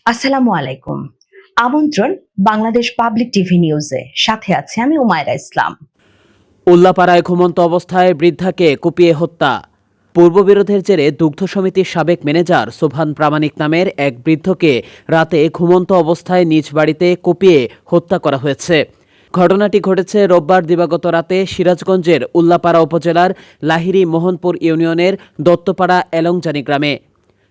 আসসালামু আলাইকুম। আমন্ত্রণ বাংলাদেশ পাবলিক টিভি নিউজে। সাথে আছে আমি উমায়রা ইসলাম। উল্লাপাড়ায় ঘুমন্ত অবস্থায় বৃদ্ধাকে কুপিয়ে হত্যা। পূর্ববিরোধের জেরে দুগ্ধ সমিতির সাবেক ম্যানেজার সোবহান প্রামাণিক নামের এক বৃদ্ধকে রাতে ঘুমন্ত অবস্থায় নিজ বাড়িতে কুপিয়ে হত্যা করা হয়েছে। ঘটনাটি ঘটেছে রোববার দিবাগত রাতে সিরাজগঞ্জের উল্লাপাড়া উপজেলার লাহিড়ী মোহনপুর ইউনিয়নের দত্তপাড়া এলংজানি গ্রামে।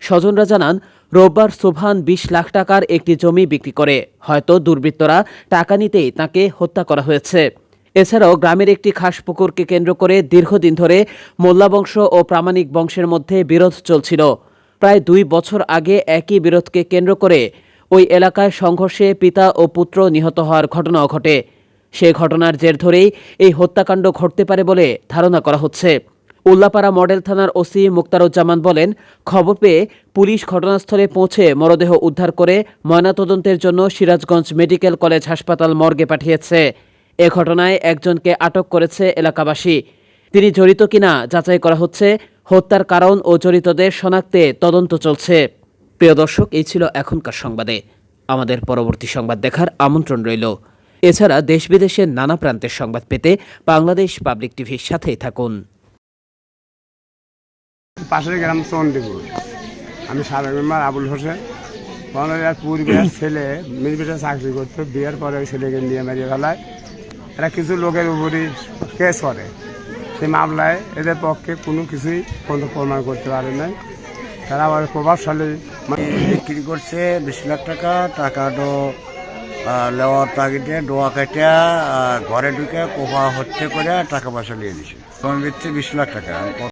স্বজনরা জানান, রোববার সোবহান ২০ লাখ টাকার একটি জমি বিক্রি করে হয়তো দুর্বৃত্তরা টাকা নিতেই তাকে হত্যা করা হয়েছে। এছাড়াও গ্রামের একটি খাস পুকুরকে কেন্দ্র করে দীর্ঘদিন ধরে মোল্লা বংশ ও প্রামাণিক বংশের মধ্যে বিরোধ চলছিল। প্রায় ২ বছর আগে একই বিরোধকে কেন্দ্র করে ওই এলাকায় সংঘর্ষে পিতা ও পুত্র নিহত হওয়ার ঘটনাও ঘটে। সে ঘটনার জের ধরেই এই হত্যাকাণ্ড ঘটতে পারে বলে ধারণা করা হচ্ছে। উল্লাপাড়া মডেল থানার ওসি মুক্তারুজ্জামান বলেন, খবর পেয়ে পুলিশ ঘটনাস্থলে পৌঁছে মরদেহ উদ্ধার করে ময়নাতদন্তের জন্য সিরাজগঞ্জ মেডিকেল কলেজ হাসপাতাল মর্গে পাঠিয়েছে। এ ঘটনায় একজনকে আটক করেছে এলাকাবাসী। তিনি জড়িত কিনা যাচাই করা হচ্ছে। হত্যার কারণ ও জড়িতদের শনাক্তে তদন্ত চলছে। প্রিয় দর্শক, এই ছিল এখনকার সংবাদে। আমাদের পরবর্তী সংবাদ দেখার আমন্ত্রণ রইল। এছাড়া দেশ বিদেশের নানা প্রান্তের সংবাদ পেতে বাংলাদেশ পাবলিক টিভির সাথেই থাকুন। পাশের গ্রাম চন্ডীপুর। আমি সাবেক মেম্বার আবুল হোসেন। পূর্বের ছেলে মিরপুরে চাকরি করতো, বিয়ের পরে ওই ছেলেকে নিয়ে মারিয়ে ফেলায়। এরা কিছু লোকের উপরই কেস করে। সেই মামলায় এদের পক্ষে কোনো কিছুই কোনো প্রমাণ করতে পারে নাই। তারা আবার প্রভাবশালী বিক্রি করছে ২০ লাখ টাকা। টাকাটা নেওয়ার তাগিদে ডোয়া কেটে ঘরে ঢুকে কোপা হত্যা করে টাকা পয়সা নিয়ে দিছে। জমি বিক্রি ২০ লাখ টাকা।